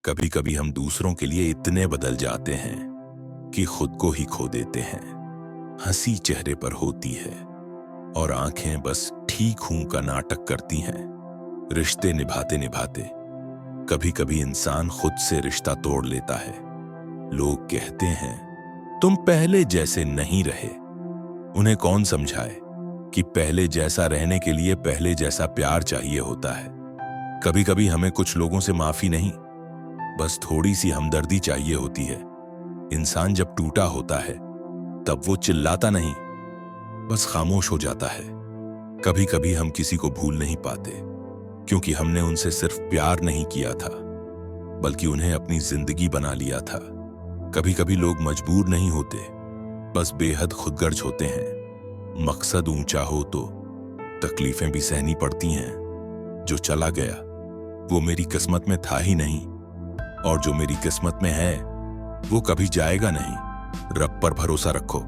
कभी कभी हम दूसरों के लिए इतने बदल जाते हैं कि खुद को ही खो देते हैं। हंसी चेहरे पर होती है और आंखें बस ठीक हूं का नाटक करती हैं। रिश्ते निभाते निभाते कभी कभी इंसान खुद से रिश्ता तोड़ लेता है। लोग कहते हैं तुम पहले जैसे नहीं रहे। उन्हें कौन समझाए कि पहले जैसा रहने के लिए पहले जैसा प्यार चाहिए होता है। कभी कभी हमें कुछ लोगों से माफी नहीं, बस थोड़ी सी हमदर्दी चाहिए होती है। इंसान जब टूटा होता है तब वो चिल्लाता नहीं, बस खामोश हो जाता है। कभी कभी हम किसी को भूल नहीं पाते क्योंकि हमने उनसे सिर्फ प्यार नहीं किया था, बल्कि उन्हें अपनी जिंदगी बना लिया था। कभी कभी लोग मजबूर नहीं होते, बस बेहद खुदगर्ज होते हैं। मकसद ऊंचा हो तो तकलीफें भी सहनी पड़ती हैं। जो चला गया वो मेरी किस्मत में था ही नहीं, और जो मेरी किस्मत में है वो कभी जाएगा नहीं। रब पर भरोसा रखो,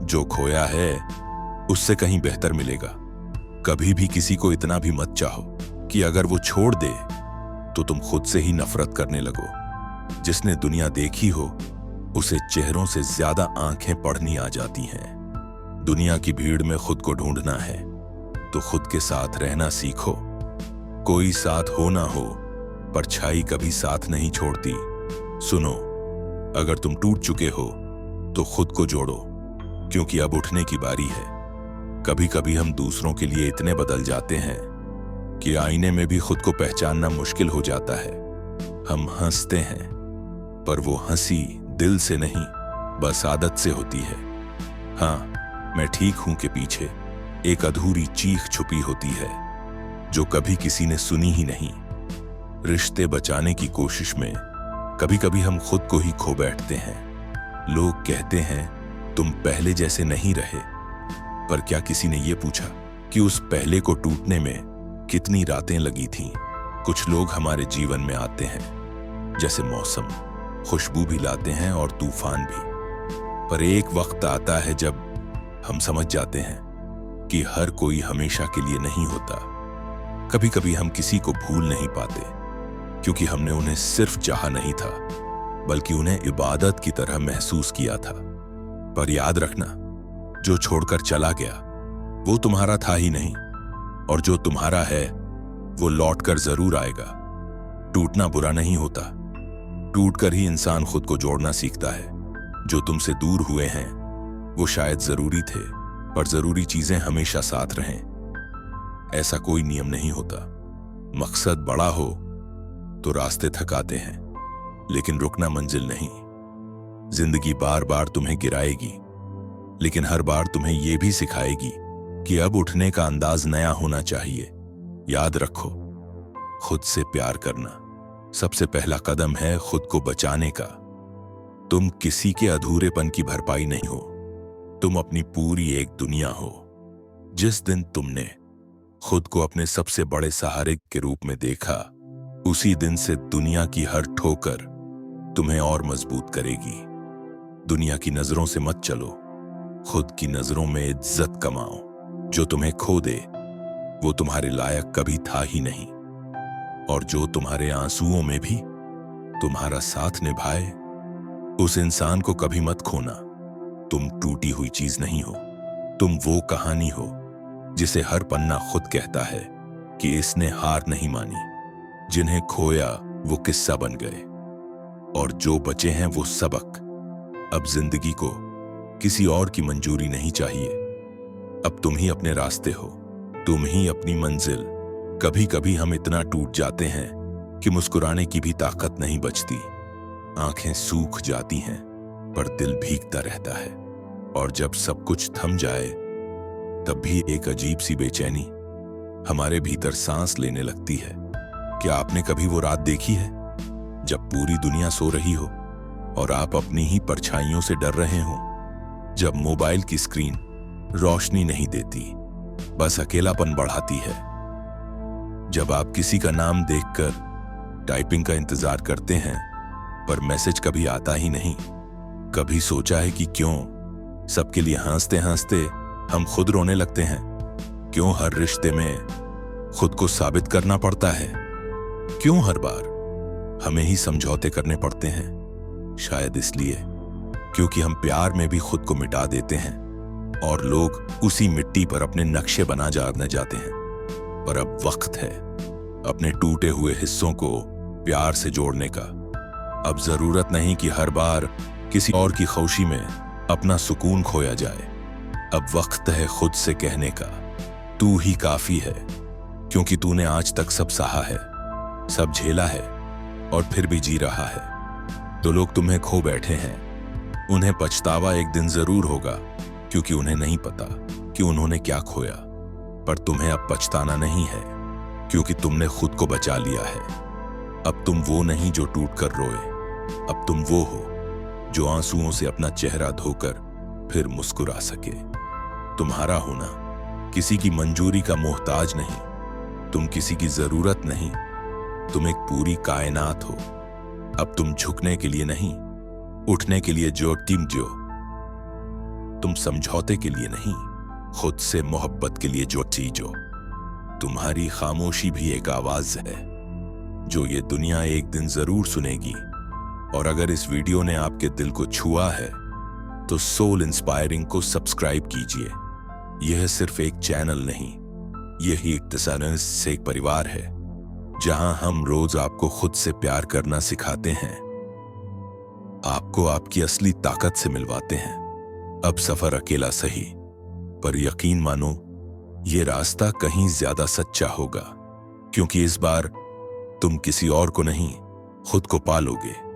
जो खोया है उससे कहीं बेहतर मिलेगा। कभी भी किसी को इतना भी मत चाहो कि अगर वो छोड़ दे तो तुम खुद से ही नफरत करने लगो। जिसने दुनिया देखी हो उसे चेहरों से ज्यादा आंखें पढ़नी आ जाती हैं। दुनिया की भीड़ में खुद को ढूंढना है तो खुद के साथ रहना सीखो। कोई साथ हो ना हो, परछाई कभी साथ नहीं छोड़ती। सुनो, अगर तुम टूट चुके हो तो खुद को जोड़ो, क्योंकि अब उठने की बारी है। कभी कभी हम दूसरों के लिए इतने बदल जाते हैं कि आईने में भी खुद को पहचानना मुश्किल हो जाता है। हम हंसते हैं पर वो हंसी दिल से नहीं, बस आदत से होती है। हाँ, मैं ठीक हूं के पीछे एक अधूरी चीख छुपी होती है जो कभी किसी ने सुनी ही नहीं। रिश्ते बचाने की कोशिश में कभी कभी हम खुद को ही खो बैठते हैं। लोग कहते हैं तुम पहले जैसे नहीं रहे, पर क्या किसी ने यह पूछा कि उस पहले को टूटने में कितनी रातें लगी थीं? कुछ लोग हमारे जीवन में आते हैं जैसे मौसम, खुशबू भी लाते हैं और तूफान भी। पर एक वक्त आता है जब हम समझ जाते हैं कि हर कोई हमेशा के लिए नहीं होता। कभी कभी हम किसी को भूल नहीं पाते क्योंकि हमने उन्हें सिर्फ चाहा नहीं था, बल्कि उन्हें इबादत की तरह महसूस किया था। पर याद रखना, जो छोड़कर चला गया वो तुम्हारा था ही नहीं, और जो तुम्हारा है वो लौटकर जरूर आएगा। टूटना बुरा नहीं होता, टूटकर ही इंसान खुद को जोड़ना सीखता है। जो तुमसे दूर हुए हैं वो शायद जरूरी थे, पर जरूरी चीजें हमेशा साथ रहें ऐसा कोई नियम नहीं होता। मकसद बड़ा हो तो रास्ते थकाते हैं, लेकिन रुकना मंजिल नहीं। जिंदगी बार बार तुम्हें गिराएगी, लेकिन हर बार तुम्हें यह भी सिखाएगी कि अब उठने का अंदाज नया होना चाहिए। याद रखो, खुद से प्यार करना सबसे पहला कदम है खुद को बचाने का। तुम किसी के अधूरेपन की भरपाई नहीं हो, तुम अपनी पूरी एक दुनिया हो। जिस दिन तुमने खुद को अपने सबसे बड़े सहारे के रूप में देखा, उसी दिन से दुनिया की हर ठोकर तुम्हें और मजबूत करेगी। दुनिया की नजरों से मत चलो, खुद की नजरों में इज्जत कमाओ। जो तुम्हें खो दे वो तुम्हारे लायक कभी था ही नहीं, और जो तुम्हारे आंसुओं में भी तुम्हारा साथ निभाए, उस इंसान को कभी मत खोना। तुम टूटी हुई चीज नहीं हो, तुम वो कहानी हो जिसे हर पन्ना खुद कहता है कि इसने हार नहीं मानी। जिन्हें खोया वो किस्सा बन गए, और जो बचे हैं वो सबक। अब जिंदगी को किसी और की मंजूरी नहीं चाहिए। अब तुम ही अपने रास्ते हो, तुम ही अपनी मंजिल। कभी कभी हम इतना टूट जाते हैं कि मुस्कुराने की भी ताकत नहीं बचती। आंखें सूख जाती हैं पर दिल भीगता रहता है, और जब सब कुछ थम जाए तब भी एक अजीब सी बेचैनी हमारे भीतर सांस लेने लगती है। क्या आपने कभी वो रात देखी है जब पूरी दुनिया सो रही हो और आप अपनी ही परछाइयों से डर रहे हो? जब मोबाइल की स्क्रीन रोशनी नहीं देती, बस अकेलापन बढ़ाती है। जब आप किसी का नाम देखकर टाइपिंग का इंतजार करते हैं पर मैसेज कभी आता ही नहीं। कभी सोचा है कि क्यों सबके लिए हंसते हंसते हम खुद रोने लगते हैं? क्यों हर रिश्ते में खुद को साबित करना पड़ता है? क्यों हर बार हमें ही समझौते करने पड़ते हैं, शायद इसलिए क्योंकि हम प्यार में भी खुद को मिटा देते हैं और लोग उसी मिट्टी पर अपने नक्शे बनाने जाते हैं। पर अब वक्त है अपने टूटे हुए हिस्सों को प्यार से जोड़ने का। अब जरूरत नहीं कि हर बार किसी और की खुशी में अपना सुकून खोया जाए। अब वक्त है खुद से कहने का, तू ही काफी है, क्योंकि तूने आज तक सब सहा है, सब झेला है और फिर भी जी रहा है। जो लोग तुम्हें खो बैठे हैं, उन्हें पछतावा एक दिन जरूर होगा, क्योंकि उन्हें नहीं पता कि उन्होंने क्या खोया। पर तुम्हें अब पछताना नहीं है, क्योंकि तुमने खुद को बचा लिया है। अब तुम वो नहीं जो टूट कर रोए, अब तुम वो हो जो आंसुओं से अपना चेहरा धोकर फिर मुस्कुरा सके। तुम्हारा होना किसी की मंजूरी का मोहताज नहीं, तुम किसी की जरूरत नहीं, तुम एक पूरी कायनात हो। अब तुम झुकने के लिए नहीं, उठने के लिए जो तुम समझौते के लिए नहीं, खुद से मोहब्बत के लिए जो चीजो। तुम्हारी खामोशी भी एक आवाज है जो ये दुनिया एक दिन जरूर सुनेगी। और अगर इस वीडियो ने आपके दिल को छुआ है तो सोल इंस्पायरिंग को सब्सक्राइब कीजिए। यह सिर्फ एक चैनल नहीं, यही एक परिवार है जहां हम रोज आपको खुद से प्यार करना सिखाते हैं, आपको आपकी असली ताकत से मिलवाते हैं। अब सफर अकेला सही, पर यकीन मानो ये रास्ता कहीं ज्यादा सच्चा होगा, क्योंकि इस बार तुम किसी और को नहीं, खुद को पालोगे।